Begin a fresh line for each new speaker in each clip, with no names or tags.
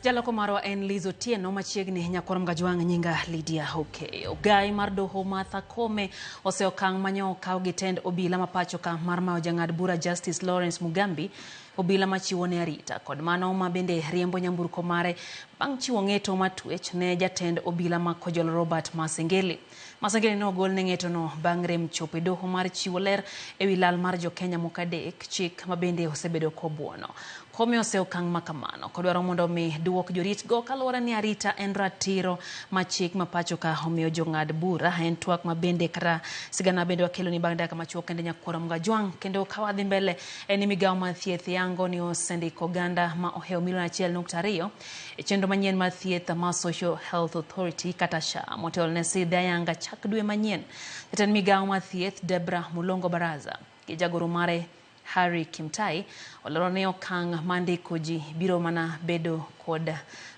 Jaloko marwa en Liz Otieno machiegni nyakwarom Gajwang' nyinga Lydia Hoke. Ogai mar doho Martha Koome oseokang' manyo okaw gi tend obila mapacho ka mar mayo jang'ad bura Justice Lawrence Mugambi, obila machiwo ne arita kod mano ma bende riembo nyamburko mare bang' chiwo ng'eto matwech ne jatend obila ma Kojolo Robert Masengeli. Masengeli ne ogol ne ng'eto no bang' rem chopo e doho mar chiwo ler ewi lal mar Jo-Kenya moko adek, chik ma bende osebedo kobuono. Koome oseokang' makamano kodwaro mondo mi duok jorit go kaluwore ni arita en ratiro ma chik ma pacho ka omiyo jong'ad bura. En twak ma bende kata sigana bende wakelo ni bang' dakika machuok kende nyakwarom Gajwang'. Kendo kawadhi mbele en migawo mar thieth yango ni osendiko oganda ma ohewo milion 1.2 e chenro manyien mar thieth mar Social Health Authority kata SHA motelo ne sidh ayanga chak dwe manyien. Jatend migawo mar thieth Deborah Mulongo Baraza gi jagoro mare Harry Kimtai olero ni okang' mandiko ji biro mana bedo kod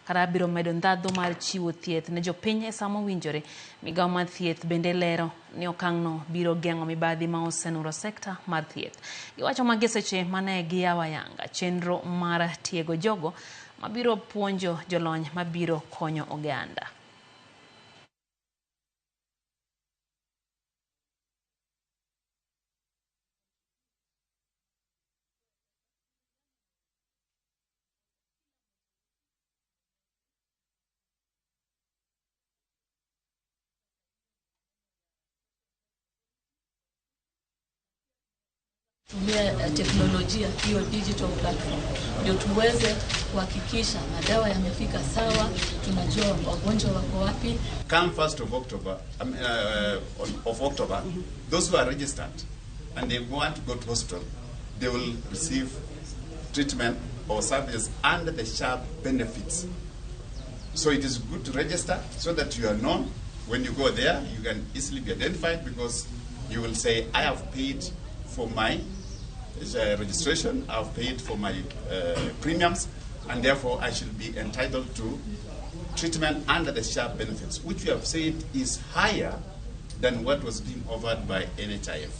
kata biro medo ndhadhu mar chiwo thieth ne jopiny e sama owinjore. Migawo mar thieth bende lero ni okang' no biro geng'o mibadhi ma osenuro sekta mar thieth. Giwacho magi seche mane giyawo ayanga chenro mar tiego jogo mabiro puonjo jolony mabiro konyo oganda.
Tumia teknolojia hiyo digital platform ndio tuweze kuhakikisha madawa yamefika sawa, tunajua wagonjwa wako wapi.
Come 1st of October, those who are registered and they want to go to hospital, they will receive treatment or services under the SHA benefits. So it is good to register so that you are known. When you go there, you can easily be identified because you will say, I have paid for my registration, I have paid for my premiums, and therefore I should be entitled to treatment under the SHA benefits, which we have said is higher than what was being offered by NHIF.